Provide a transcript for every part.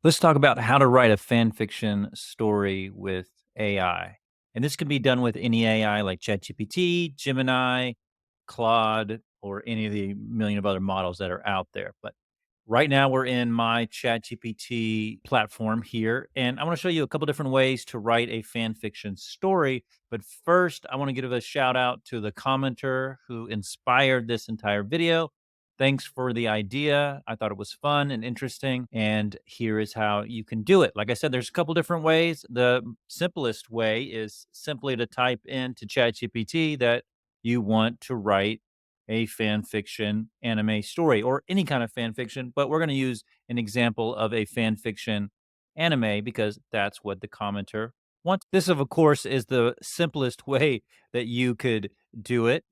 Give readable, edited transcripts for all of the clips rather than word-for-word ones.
Let's talk about how to write a fan fiction story with AI. And this can be done with any AI like ChatGPT, Gemini, Claude, or any of the million of other models that are out there. But right now we're in my ChatGPT platform here, and I want to show you a couple different ways to write a fan fiction story. But first, I want to give a shout out to the commenter who inspired this entire video. Thanks for the idea. I thought it was fun and interesting. And here is how you can do it. Like I said, there's a couple different ways. The simplest way is simply to type into ChatGPT that you want to write a fan fiction anime story or any kind of fan fiction, but we're going to use an example of a fan fiction anime because that's what the commenter wants. This, of course, is the simplest way that you could do it.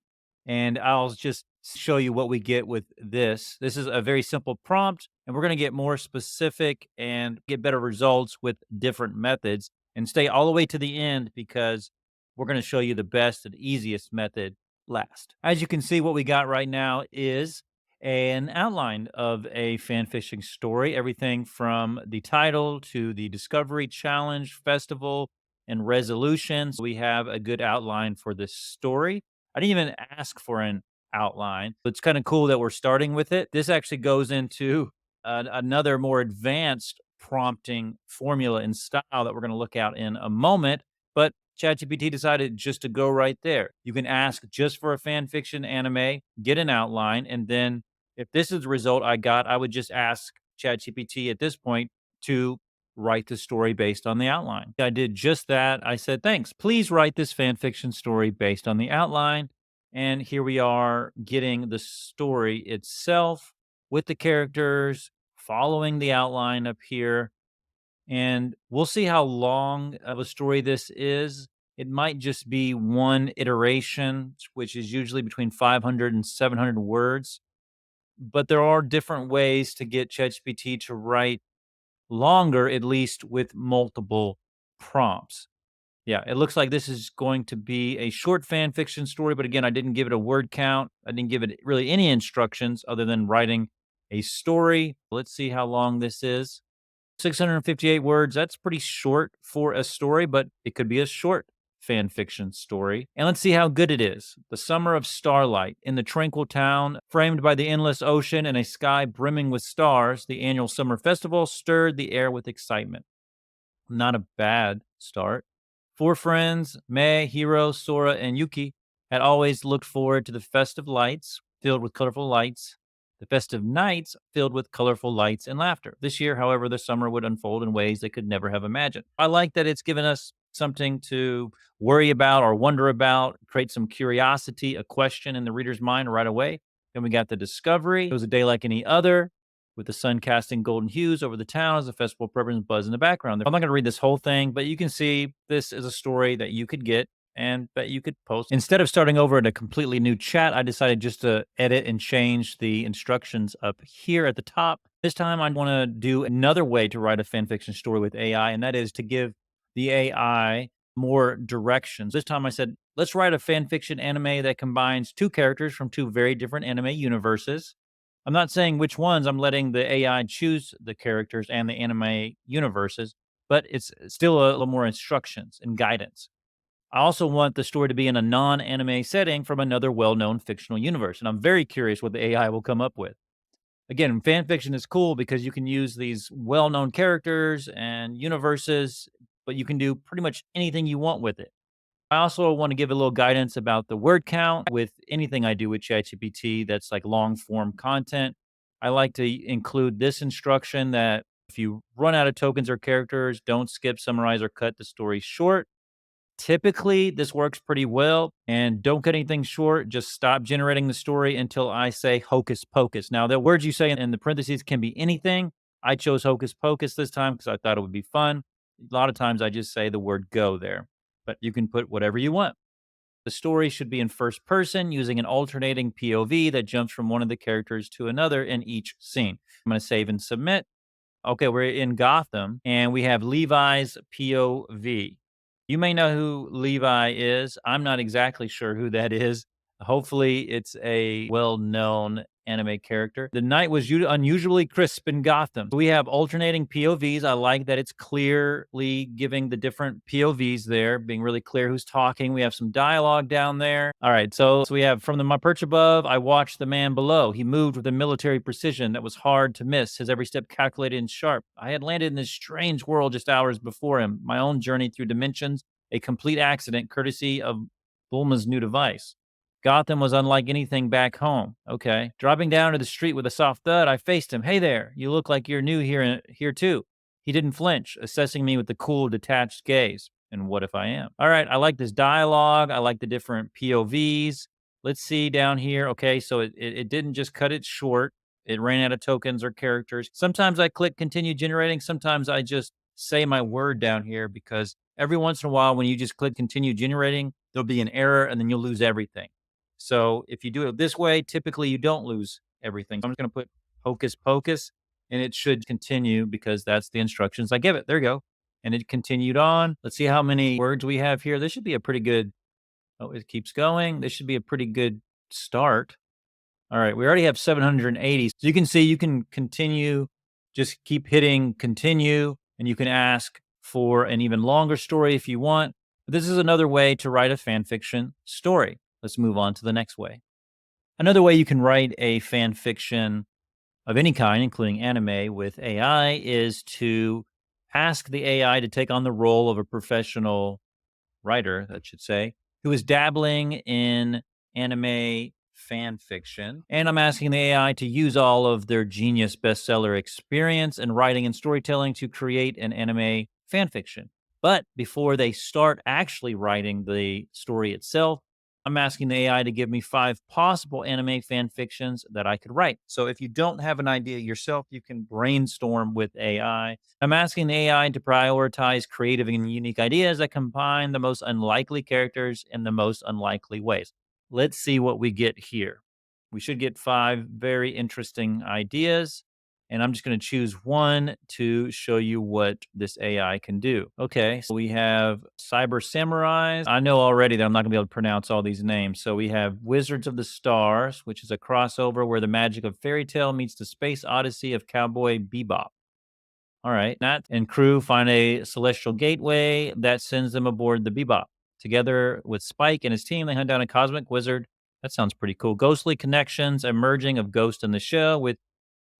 And I'll just show you what we get with this. This is a very simple prompt, and we're going to get more specific and get better results with different methods. And stay all the way to the end because we're going to show you the best and easiest method last. As you can see, what we got right now is an outline of a fan fishing story, everything from the title to the discovery challenge, festival, and resolutions. We have a good outline for this story. I didn't even ask for an outline. It's kind of cool that we're starting with it. This actually goes into another more advanced prompting formula and style that we're going to look at in a moment. But ChatGPT decided just to go right there. You can ask just for a fan fiction anime, get an outline, and then if this is the result I got, I would just ask ChatGPT at this point to write the story based on the outline. I did just that. I said, thanks. Please write this fan fiction story based on the outline. And here we are getting the story itself with the characters, following the outline up here. And we'll see how long of a story this is. It might just be one iteration, which is usually between 500 and 700 words. But there are different ways to get ChatGPT to write longer, at least with multiple prompts. Yeah, it looks like this is going to be a short fan fiction story, but again, I didn't give it a word count. I didn't give it really any instructions other than writing a story. Let's see how long this is. 658 words. That's pretty short for a story, but it could be a short fan fiction story. And let's see how good it is. The summer of starlight in the tranquil town, framed by the endless ocean and a sky brimming with stars, the annual summer festival stirred the air with excitement. Not a bad start. Four friends, Mei, Hiro, Sora, and Yuki, had always looked forward to the festive lights filled with colorful lights, the festive nights filled with colorful lights and laughter. This year, however, the summer would unfold in ways they could never have imagined. I like that it's given us something to worry about or wonder about, create some curiosity, a question in the reader's mind right away. Then we got the discovery. It was a day like any other with the sun casting golden hues over the town as the festival programs buzz in the background. I'm not going to read this whole thing, but you can see this is a story that you could get and that you could post. Instead of starting over in a completely new chat, I decided just to edit and change the instructions up here at the top. This time, I want to do another way to write a fan fiction story with AI, and that is to give the AI more directions. This time, I said, let's write a fan fiction anime that combines two characters from two very different anime universes. I'm not saying which ones. I'm letting the AI choose the characters and the anime universes, but it's still a little more instructions and guidance. I also want the story to be in a non-anime setting from another well-known fictional universe, and I'm very curious what the AI will come up with. Again, fan fiction is cool because you can use these well-known characters and universes, but you can do pretty much anything you want with it. I also want to give a little guidance about the word count with anything I do with ChatGPT that's like long form content. I like to include this instruction that if you run out of tokens or characters, don't skip, summarize, or cut the story short. Typically, this works pretty well. And don't cut anything short. Just stop generating the story until I say hocus pocus. Now, the words you say in the parentheses can be anything. I chose hocus pocus this time because I thought it would be fun. A lot of times I just say the word go there, but you can put whatever you want. The story should be in first person using an alternating POV that jumps from one of the characters to another in each scene. I'm going to save and submit. Okay, we're in Gotham and we have Levi's POV. You may know who Levi is. I'm not exactly sure who that is. Hopefully, it's a well known anime character. The night was unusually crisp in Gotham. We have alternating POVs. I like that it's clearly giving the different POVs there, being really clear who's talking. We have some dialogue down there. All right, so we have from my perch above, I watched the man below. He moved with a military precision that was hard to miss, his every step calculated and sharp. I had landed in this strange world just hours before him, my own journey through dimensions, a complete accident courtesy of Bulma's new device. Gotham was unlike anything back home. Okay. Dropping down to the street with a soft thud, I faced him. Hey there, you look like you're new here too. He didn't flinch, assessing me with the cool, detached gaze. And what if I am? All right, I like this dialogue. I like the different POVs. Let's see down here. Okay, so it didn't just cut it short. It ran out of tokens or characters. Sometimes I click continue generating. Sometimes I just say my word down here because every once in a while, when you just click continue generating, there'll be an error and then you'll lose everything. So if you do it this way, typically you don't lose everything. I'm just going to put hocus pocus and it should continue because that's the instructions I give it. There you go. And it continued on. Let's see how many words we have here. This should be a pretty good, oh, it keeps going. This should be a pretty good start. All right, we already have 780. So you can see you can continue, just keep hitting continue, and you can ask for an even longer story if you want. But this is another way to write a fan fiction story. Let's move on to the next way. Another way you can write a fan fiction of any kind, including anime, with AI is to ask the AI to take on the role of a professional writer, that should say, who is dabbling in anime fan fiction. And I'm asking the AI to use all of their genius bestseller experience in writing and storytelling to create an anime fan fiction. But before they start actually writing the story itself, I'm asking the AI to give me 5 possible anime fan fictions that I could write. So if you don't have an idea yourself, you can brainstorm with AI. I'm asking the AI to prioritize creative and unique ideas that combine the most unlikely characters in the most unlikely ways. Let's see what we get here. We should get 5 very interesting ideas. And I'm just going to choose one to show you what this AI can do. Okay, so we have Cyber Samurais. I know already that I'm not going to be able to pronounce all these names. So we have Wizards of the Stars, which is a crossover where the magic of fairy tale meets the space odyssey of Cowboy Bebop. All right, Nat and crew find a celestial gateway that sends them aboard the Bebop. Together with Spike and his team, they hunt down a cosmic wizard. That sounds pretty cool. Ghostly connections emerging of Ghost in the Shell with,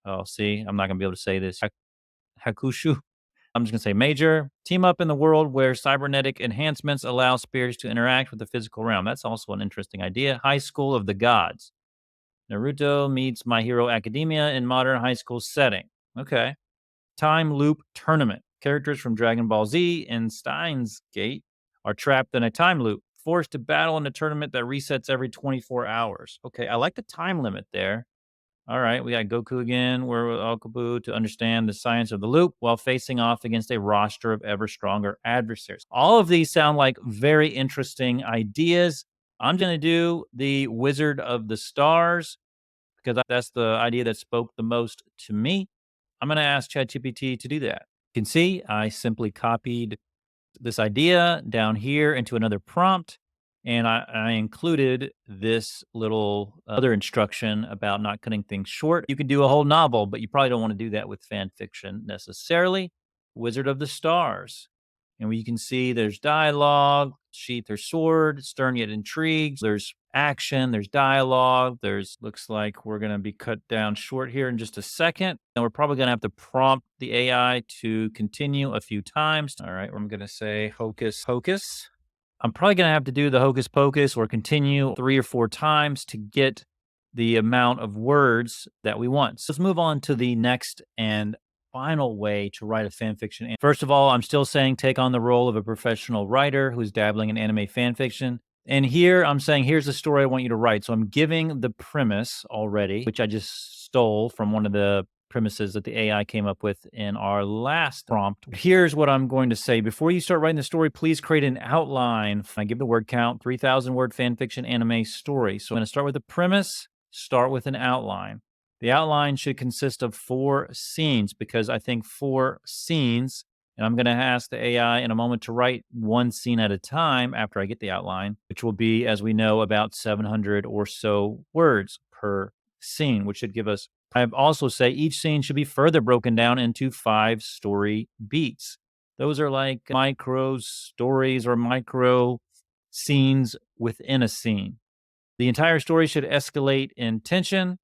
oh, see, I'm not going to be able to say this. Hakushu. I'm just going to say major. Team up in the world where cybernetic enhancements allow spirits to interact with the physical realm. That's also an interesting idea. High School of the Gods. Naruto meets My Hero Academia in modern high school setting. Okay. Time loop tournament. Characters from Dragon Ball Z and Steins Gate are trapped in a time loop, forced to battle in a tournament that resets every 24 hours. Okay, I like the time limit there. All right, we got Goku again. We're with Okabu to understand the science of the loop while facing off against a roster of ever stronger adversaries. All of these sound like very interesting ideas. I'm going to do the Wizard of the Stars because that's the idea that spoke the most to me. I'm going to ask ChatGPT to do that. You can see I simply copied this idea down here into another prompt. And I included this little other instruction about not cutting things short. You could do a whole novel, but you probably don't want to do that with fan fiction necessarily. Wizard of the Stars. And you can see there's dialogue, sheath her sword, stern yet intrigued. There's action, there's dialogue. Looks like we're going to be cut down short here in just a second. And we're probably going to have to prompt the AI to continue a few times. All right, I'm going to say hocus pocus. I'm probably going to have to do the hocus pocus or continue 3 or 4 times to get the amount of words that we want. So let's move on to the next and final way to write a fan fiction. First of all, I'm still saying take on the role of a professional writer who's dabbling in anime fan fiction. And here I'm saying, here's the story I want you to write. So I'm giving the premise already, which I just stole from one of the premises that the AI came up with in our last prompt. Here's what I'm going to say. Before you start writing the story, please create an outline. I give the word count, 3,000 word fan fiction anime story. So I'm going to start with the premise, start with an outline. The outline should consist of 4 scenes because I think 4 scenes, and I'm going to ask the AI in a moment to write 1 scene at a time after I get the outline, which will be, as we know, about 700 or so words per scene, which should give us. I also say each scene should be further broken down into 5 story beats. Those are like micro stories or micro scenes within a scene. The entire story should escalate in tension,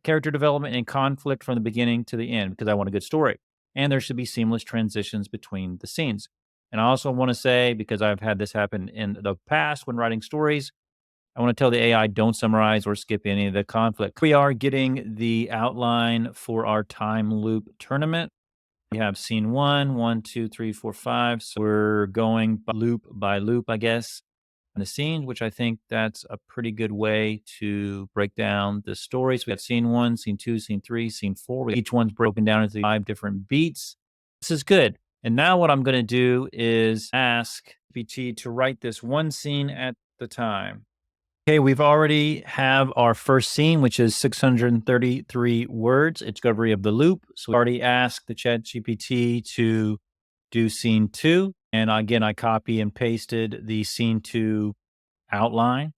character development, and conflict from the beginning to the end because I want a good story. And there should be seamless transitions between the scenes. And I also want to say, because I've had this happen in the past when writing stories, I want to tell the AI don't summarize or skip any of the conflict. We are getting the outline for our time loop tournament. We have scene 1, 2, 3, 4, 5. So we're going loop by loop, I guess, in the scene, which I think that's a pretty good way to break down the story. So we have scene 1, scene 2, scene 3, scene 4. Each one's broken down into 5 different beats. This is good. And now what I'm going to do is ask GPT to write this one scene at the time. Okay, we've already have our first scene, which is 633 words. It's discovery of the loop. So we already asked the ChatGPT to do scene 2. And again, I copy and pasted the scene 2 outline,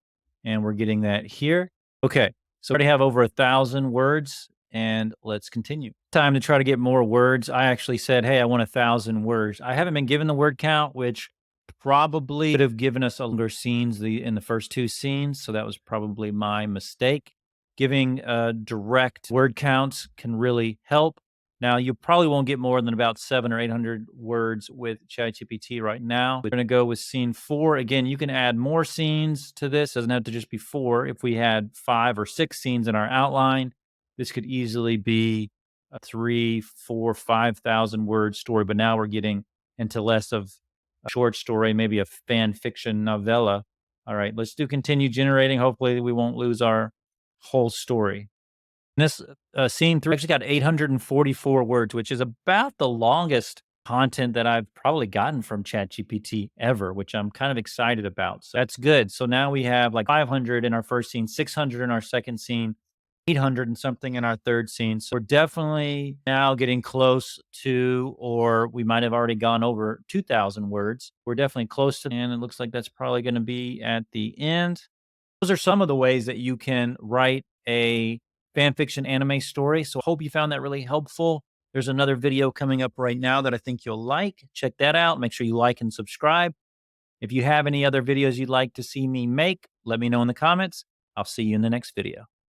and we're getting that here. Okay, so we already have over 1,000 words, and let's continue. Time to try to get more words. I actually said, hey, I want 1,000 words. I haven't been given the word count, which probably could have given us a longer scenes in the first 2 scenes. So that was probably my mistake. Giving direct word counts can really help. Now, you probably won't get more than about 700 or 800 words with ChatGPT right now. We're going to go with scene 4. Again, you can add more scenes to this. It doesn't have to just be 4. If we had 5 or 6 scenes in our outline, this could easily be a 3, 4, 5,000 word story. But now we're getting into less of a short story, maybe a fan fiction novella. All right, let's do continue generating. Hopefully, we won't lose our whole story. This scene 3 actually got 844 words, which is about the longest content that I've probably gotten from ChatGPT ever, which I'm kind of excited about. So that's good. So now we have like 500 in our first scene, 600 in our second scene, 800 and something in our third scene. So we're definitely now getting close to, or we might have already gone over 2,000 words. We're definitely close to, and it looks like that's probably going to be at the end. Those are some of the ways that you can write a fan fiction anime story. So hope you found that really helpful. There's another video coming up right now that I think you'll like. Check that out. Make sure you like and subscribe. If you have any other videos you'd like to see me make, let me know in the comments. I'll see you in the next video.